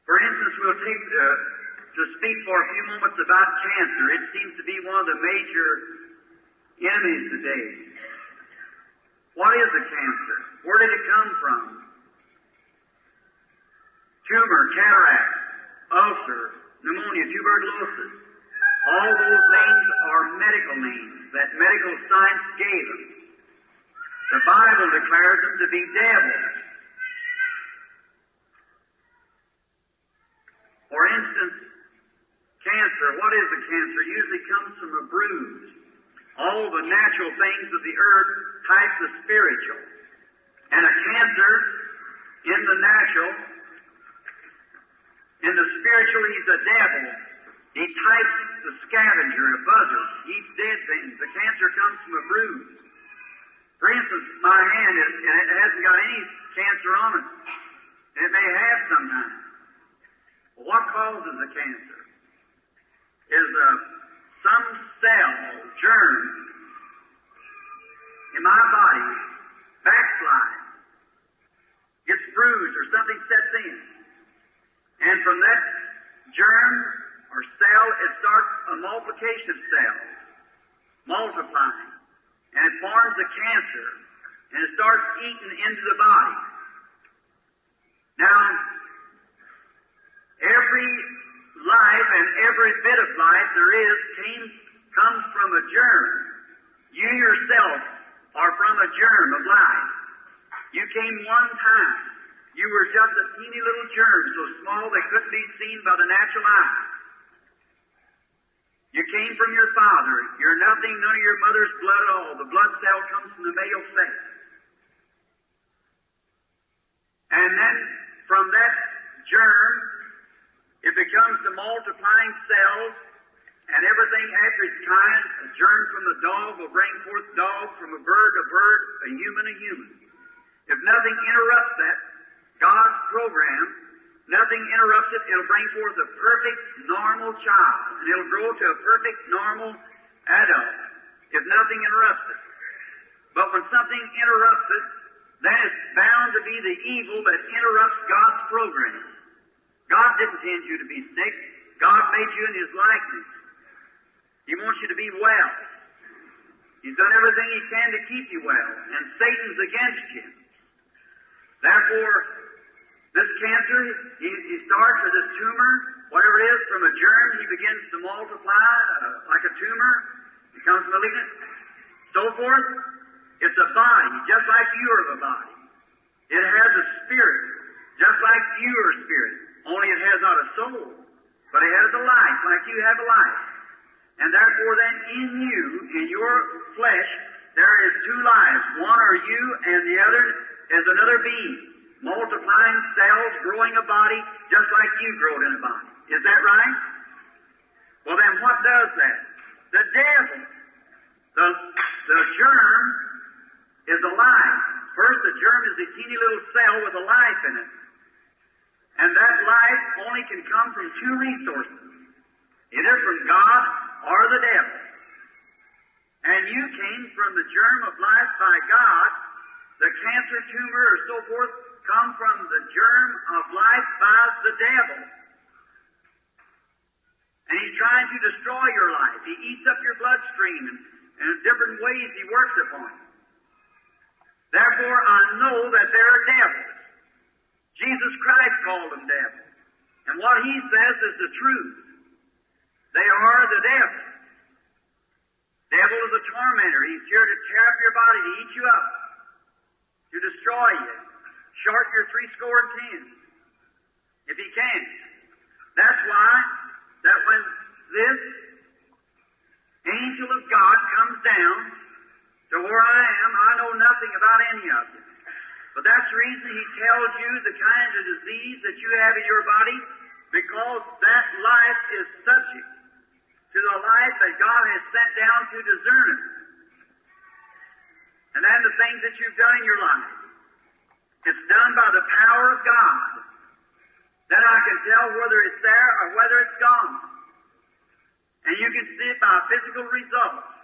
For instance, we'll take to speak for a few moments about cancer. It seems to be one of the major enemies today. What is a cancer? Where did it come from? Tumor, cataract, ulcer, pneumonia, tuberculosis. All those names are medical names that medical science gave them. The Bible declares them to be devils. For instance, cancer. What is a cancer? Usually comes from a bruise. All the natural things of the earth type the spiritual. And a cancer in the natural, in the spiritual, he's a devil. He types the scavenger, a buzzard, eats dead things. The cancer comes from a bruise. For instance, my hand, it hasn't got any cancer on it. It may have sometimes. Well, what causes the cancer? Is some cell, germ, in my body backslides, gets bruised or something sets in. And from that germ or cell, it starts a multiplication of cells, multiplying. And it forms a cancer, and it starts eating into the body. Now, every life and every bit of life there is comes from a germ. You yourself are from a germ of life. You came one time. You were just a teeny little germ, so small they couldn't be seen by the natural eye. You came from your father. You're nothing, none of your mother's blood at all. The blood cell comes from the male sex. And then from that germ, it becomes the multiplying cells, and everything after its kind. A germ from the dog will bring forth dog, from a bird, a human, a human. If nothing interrupts that, God's program, nothing interrupts it, it'll bring forth a perfect, normal child, and it'll grow to a perfect, normal adult, if nothing interrupts it. But when something interrupts it, then it's bound to be the evil that interrupts God's program. God didn't intend you to be sick. God made you in His likeness. He wants you to be well. He's done everything He can to keep you well, and Satan's against you. Therefore, this cancer, he starts with this tumor, whatever it is, from a germ, he begins to multiply like a tumor, becomes malignant, so forth. It's a body, just like you are a body. It has a spirit, just like you are a spirit, only it has not a soul, but it has a life, like you have a life. And therefore then, in you, in your flesh, there is two lives. One are you, and the other is another being. Multiplying cells, growing a body, just like you growed in a body. Is that right? Well then, what does that? The devil. The germ is alive. First, the germ is a teeny little cell with a life in it. And that life only can come from two resources. Either from God or the devil. And you came from the germ of life by God. The cancer, tumor, or so forth come from the germ of life by the devil. And he's trying to destroy your life. He eats up your bloodstream, and in different ways he works upon you. Therefore, I know that there are devils. Jesus Christ called them devils. And what he says is the truth. They are the devil. Devil is a tormentor. He's here to tear up your body, to eat you up, to destroy you, short your 70, if he can. That's why that when this angel of God comes down to where I am, I know nothing about any of them. But that's the reason he tells you the kind of disease that you have in your body, because that life is subject to the life that God has sent down to discern it. And then the things that you've done in your life. It's done by the power of God. Then I can tell whether it's there or whether it's gone. And you can see it by physical results.